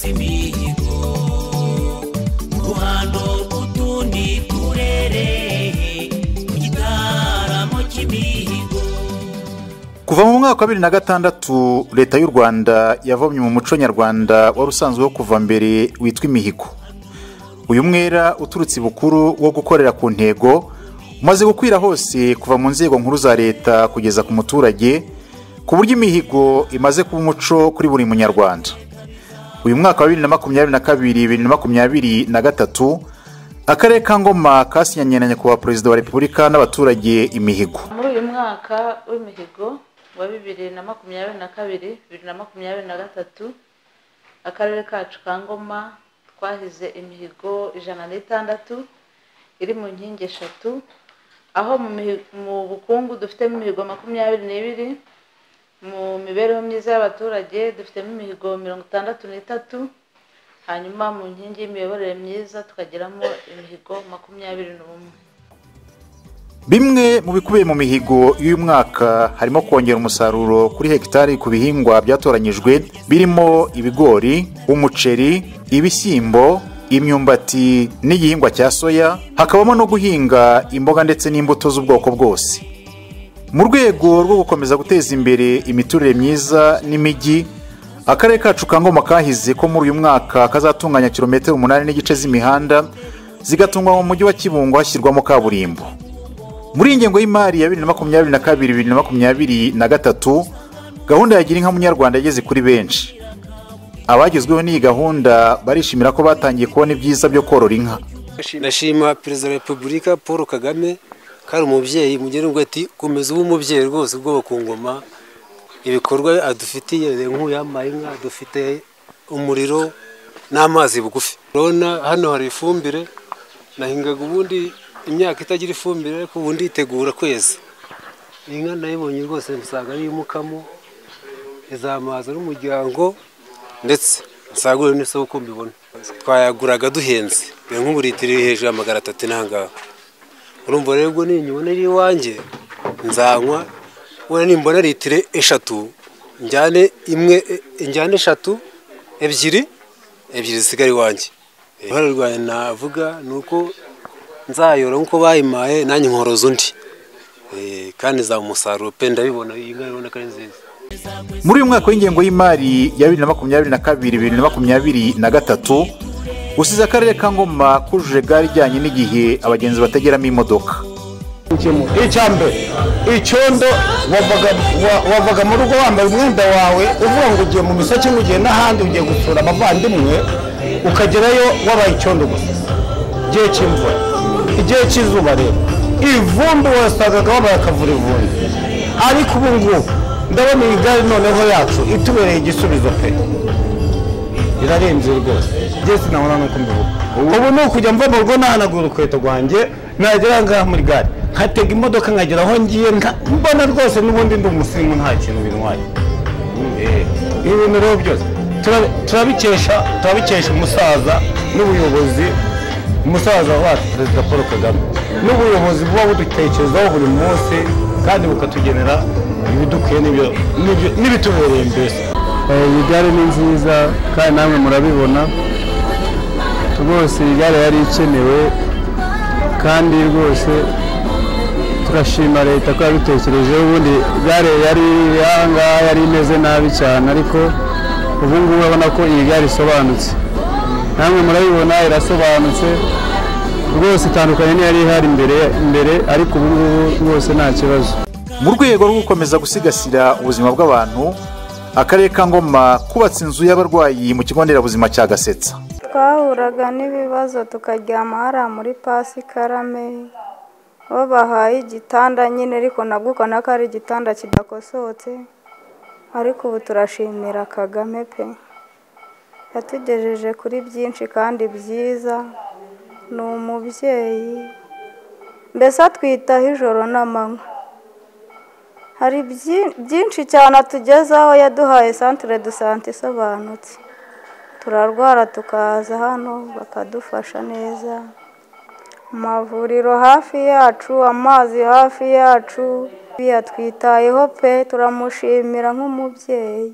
kwesa imihigo mu ruhando rw'utundi turere mu gitaramo cy'imihigo. Kuva mu mwaka wa 2006 leta y'u Rwanda yavomye mu muco nyarwanda wari usanzwe wo kuva mbere witwa imihigo. Uyu mwera uturutse bukuru wo gukorera ku ntego umaze gukwira hose kuva mu nzego nkuru za leta kugeza ku muturage, ku buryo imihigo imaze kuba umuco kuri buri munyarwanda. Uyu mwaka wa 2022-2023 akarere ka Ngoma kasinyanye na nyakubahwa Perezida wa Repubulika n'abaturage imihigo. Muri uyu mwaka w'imihigo wa 2022-2023 akarere kacu ka Ngoma twahize imihigo 106 iri mu nkingi 3, aho mu bukungu dufitemo imihigo 22, mu mibereho myiza y'abaturage dufitemo imihigo 63, hanyuma mu nkingi y'imiyoborere myiza tukageramo imihigo 21. Bimwe mu bikubiye mu mihigo y'uyu mwaka harimo kongera umusaruro kuri hegitari ku bihingwa byatoranyijwe birimo ibigori, umuceri, ibishyimbo, imyumbati n'igihingwa cya soya, hakabamo no guhinga imboga ndetse n'imbuto z'ubwoko bwose. Mu rwego rwo gukomeza guteza imbere imiturire myiza n'imijyi, akarere kacu ka Ngoma kahize ko muri uyu mwaka kazatunganya kilometero 8 n'igice z'imihanda zigatungwa mu mujyi wa Kibungo hashyirwamo kaburimbo. Muri ingengo y'imari ya 2022-2023 gahunda ya Girinka Munyarwanda yageze kuri benshi. Abagezweho n'iyi gahunda barishimira ko batangiye kubona ibyiza byo korora inka. Ndashima Perezida wa Repubulika Paul Kagame kari umubyeyi mugere ngo ati komeza umubyeyi rwose ubwo ku Ngoma, ibikorwa adufitiye nk'uyamaye inka, dufite umuriro n'amazi bugufi. Rona hano hari ifumbire, nahingaga ubundi imyaka itagira ifumbire ariko ubundi itegura kwezi. Inka nayibonye rwose musanga ari umukamo, izamaza n'umuryango ndetse nsagure n'isoko mbibona. Twayaguraga duhenze nk'ubu litiro hejuru ya 300 n'ahangaha. Urumva rero ubwo ninyubona iri wanjye nzanywa, wenda nimbona litiro 3 njyane imwe, njyane 3, ebyiri zisigari wanjye. Uruhare rwanjye navuga nuko nzayora nkuko bayimaye nanjye nkoroza undi, kandi za umusaruro pe ndabibona inka ibona kandi nziza. Muri uyu mwaka w'ingengo y'imari ya 2022-2023 usize akarere ka Ngoma kujuje gare ijyanye n'igihe abagenzi bategeramo imodoka. Icyambe icyondo wavaga mu rugo wambaye umwenda wawe uvuga ngo ugiye mu miseke ugiye n'ahandi ugiye gusura abavandimwe, ukagerayo wabaye icyondo gusa. Igihe cy'imvura, igihe cy'izuba rero ivumbi wasagaga wabaye akavura ivumbi, ariko ubu ngubu ndabona iyi gare noneho yacu itubereye igisubizo pe, irarenze rwose. Jesi nabona nuko mbivuga ubu ni ukujya mva mu rugo nahanagura urukweto rwanjye nagera ngaha muri gare nkatega imodoka nkagera aho ngiye mbona rwose n'ubundi ndi umusirimu nta kintu bintwaye. Ibi bintu rero byose turabikesha umusaza n'ubuyobozi, umusaza wacu Perezida Paul Kagame n'ubuyobozi buba budutekerezaho buri munsi kandi bukatugenera ibidukwiye n'ibitubereye mbese. Iyi gare ni nziza kandi namwe murabibona rwose, iyi gare yari ikenewe kandi rwose turashima leta ko yabitekerejeho. Ubundi gare yari ahangaha yari imeze nabi cyane, ariko ubu ngubu urabona ko iyi gare isobanutse, namwe murabibona irasobanutse rwose, itandukanye n'iyari ihari imbere, ariko ubu ngubu rwose nta kibazo. Mu rwego rwo gukomeza gusigasira ubuzima bw'abantu, akarere ka Ngoma kubatse inzu y'abarwayi mu kigo nderabuzima cya Gasetsa. Twahuraga n'ibibazo tukaryama hariya muri Pasikarame, babahaye igitanda nyine, ariko nabwo ukabona ko ari igitanda kidakosotse, ariko ubu turashimira Kagame pe, yatugejeje kuri byinshi kandi byiza. Ni umubyeyi mbese atwitaho ijoro n'amanywa. Hari byinshi cyane atugezaho, yaduhaye centre de santé isobanutse, turarwara tukaza hano bakadufasha neza. Amavuriro hafi yacu, amazi hafi yacu, yatwitayeho pe, turamushimira nk'umubyeyi.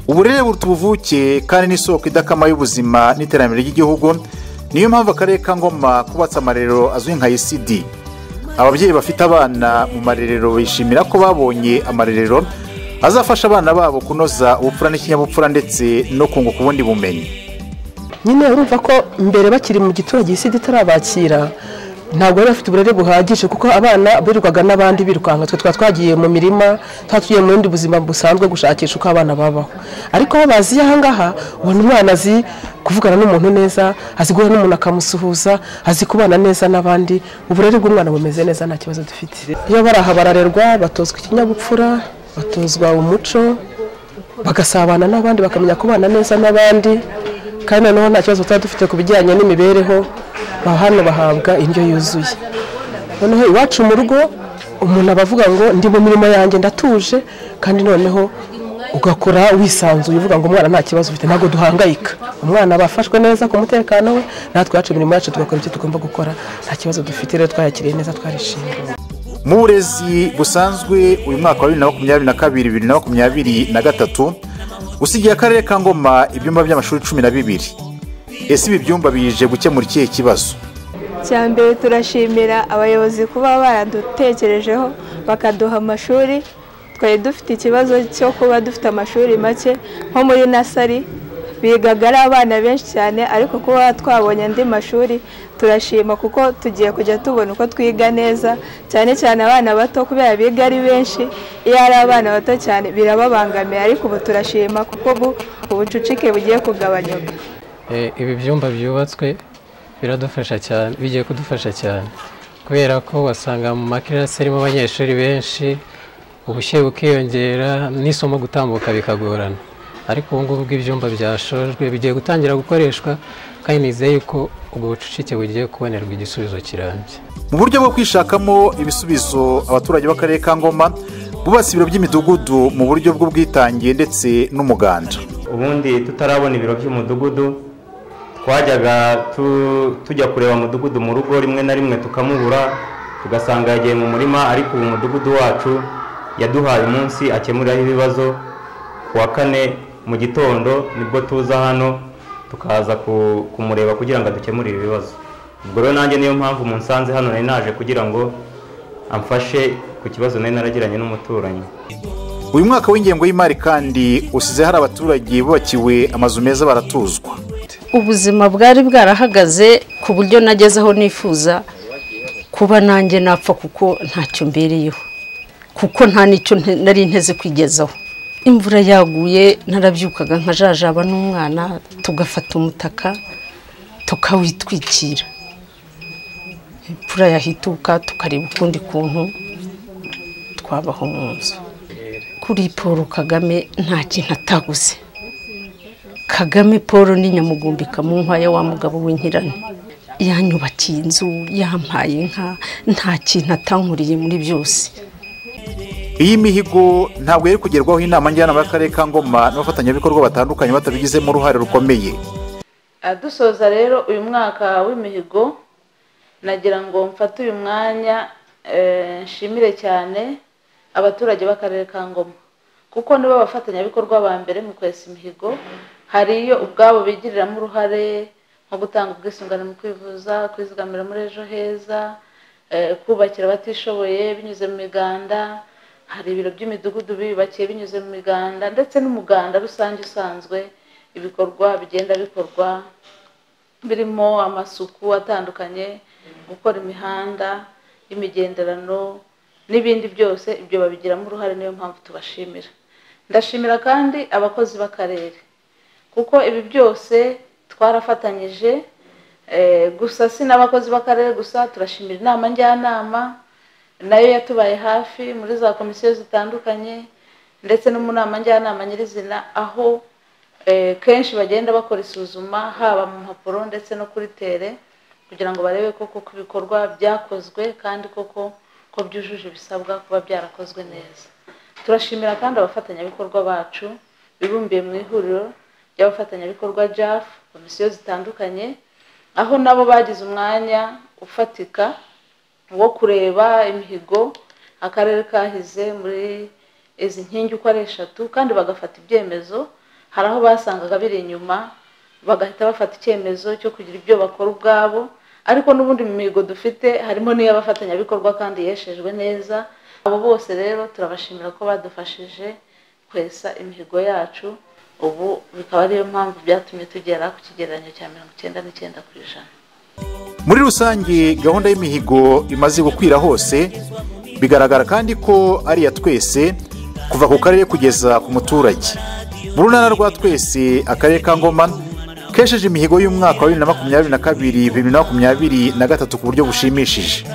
uburere buruta ubuvuke kandi n'isoko idakama y'ubuzima n'iterambere ry'igihugu. Niyo mpamvu akarere ka Ngoma kubatse amarerero azwi nka ECD. Ababyeyi bafite abana mu marerero bishimira ko babonye amarerero azafasha abana babo kunoza ubupfura n'ikinyabupfura ndetse no kunguka ubundi bumenyi. Nyine urumva ko mbere bakiri mu giturage ECD itarabakira ntabwo bari bafite uburere buhagije kuko abana birirwaga n'abandi birukanka, twe twagiye mu mirima, twatuye mu bundi buzima busanzwe gushakisha uko abana babaho. Ariko aho baziye ahangaha ubona umwana azi kuvugana n'umuntu neza, azi guhura n'umuntu akamusuhuza, azi kubana neza n'abandi. Uburere bw'umwana bumeze neza, nta kibazo dufite. Iyo bari aha bararerwa, batozwa ikinyabupfura, batozwa umuco, bagasabana n'abandi, bakamenya kubana neza n'abandi. Kandi noneho nta kibazo tutari dufite ku bijyanye n'imibereho, hano bahabwa indyo yuzuye. Noneho iwacu mu rugo umuntu abavuga ngo ndi mu mirimo yanjye ndatuje, kandi noneho ugakora wisanzuye uvuga ngo umwana nta kibazo ufite, ntabwo duhangayika. Umwana bafashwe neza ku mutekano we, natwe yacu imirimo yacu tugakora icyo tugomba gukora, nta kibazo dufite. Rero twayakiriye neza, twarishimye. Mu burezi busanzwe uyu mwaka wa 2022-2023 usigiye akarere ka Ngoma ibyumba by'amashuri 12. Ese ibi byumba bije gukemura ikihe kibazo? Cyambere turashimira abayobozi kuba baradutekerejeho bakaduha amashuri. Twari dufite ikibazo cyo kuba dufite amashuri make, nko muri nasari bigaga ari abana benshi cyane, ariko kuba twabonye andi mashuri turashima kuko tugiye kujya tubona uko twiga neza, cyane cyane abana bato kubera biga ari benshi. Iyo ari abana bato cyane birababangamiye, ariko ubu turashima kuko ubucucike bugiye kugabanyuka. Ibi byumba byubatswe biradufasha cyane, bigiye kudufasha cyane kubera ko wasanga mu makirasi arimo abanyeshuri benshi, ubushyuhe bukiyongera n'isomo gutambuka bikagorana. Ariko ubu ngubu ibyumba byashojwe bigiye gutangira gukoreshwa, kandi nizeye yuko ubwo bucucike bugiye kubonerwa igisubizo kirambye. Mu buryo bwo kwishakamo ibisubizo, abaturage b'akarere ka Ngoma bubatse ibiro by'imidugudu mu buryo bw'ubwitange ndetse n'umuganda. Ubundi tutarabona ibiro by'umudugudu twajyaga tujya kureba umudugudu mu rugo, rimwe na rimwe tukamubura, tugasanga yagiye mu murima. Ariko ubu umudugudu wacu yaduhaye umunsi akemuriraho ibibazo. Kuwa 4 mu gitondo nibwo tuza hano tukaza kumureba kugira ngo adukemurire ibibazo. Ubwo rero nanjye niyo mpamvu munsanze hano nari naje kugira ngo amfashe ku kibazo nari naragiranye n'umuturanyi. Uyu mwaka w'ingengo y'imari kandi usize hari abaturage bubakiwe amazu meza baratuzwa. Ubuzima bwari bwarahagaze ku buryo nagezeho nifuza kuba nanjye napfa kuko ntacyo mbereyeho, kuko nta nicyo nari nteze kwigezaho. Imvura yaguye narabyukaga nkajajaba n'umwana, tugafata umutaka tukawitwikira. Imvura yahituka tukareba ukundi kuntu twabaho mu nzu. Kuri Paul Kagame nta kintu ataguze. Kagame Paul ni nyamugumbika mu nkwaya wa mugabo w'inkirane. Yanyubakiye inzu, yampaye inka, nta kintu atankuriye muri byose. Iyi mihigo ntabwo yari kugerwaho inama njyanama y'akarere ka Ngoma n'abafatanyabikorwa batandukanye batabigizemo uruhare rukomeye. Dusoza rero uyu mwaka w'imihigo, nagira ngo mfate uyu mwanya nshimire cyane abaturage b'akarere ka Ngoma, kuko nibo bafatanyabikorwa ba mbere mu kwesa imihigo. Hari iyo ubwabo bigiriramo uruhare, nko gutanga ubwisungane mu kwivuza, kwizigamira muri ejo heza, kubakira abatishoboye binyuze mu miganda. Hari ibiro by'imidugudu bibakiye binyuze mu miganda, ndetse n'umuganda rusange usanzwe. Ibikorwa bigenda bikorwa birimo amasuku atandukanye, gukora imihanda, imigenderano n'ibindi byose, ibyo babigiramo uruhare. Niyo mpamvu tubashimira. Ndashimira kandi abakozi b'akarere, kuko ibi byose twarafatanyije. Gusa si n'abakozi b'akarere gusa, turashimira inama njyanama nayo yatubaye hafi muri za komisiyo zitandukanye, ndetse no mu nama njyanama nyirizina, aho kenshi bagenda bakora isuzuma haba mu mpapuro ndetse no kuri tere, kugira ngo barebe koko ko ibikorwa byakozwe kandi koko ko byujuje ibisabwa kuba byarakozwe neza. Turashimira kandi abafatanyabikorwa bacu bibumbiye mu ihuriro ry'abafatanyabikorwa JAF, komisiyo zitandukanye, aho nabo bagize umwanya ufatika wo kureba imihigo akarere kahize muri izi nkingi uko ari 3, kandi bagafata ibyemezo hari aho basangaga biri inyuma bagahita bafata icyemezo cyo kugira ibyo bakora ubwabo, ariko n'ubundi mu mihigo dufite harimo n'iy'abafatanyabikorwa kandi yeshejwe neza. Abo bose rero turabashimira ko badufashije kwesa imihigo yacu, ubu bikaba ariyo mpamvu byatumye tugera ku kigereranyo cya 99%. Muri rusange gahunda y'imihigo imaze gukwira hose, bigaragara kandi ko ari ya twese kuva ku karere kugeza ku muturage. Mu runana rwa twese akarere ka Ngoma kesheje imihigo y'umwaka wa 2022-2023 ku buryo bushimishije.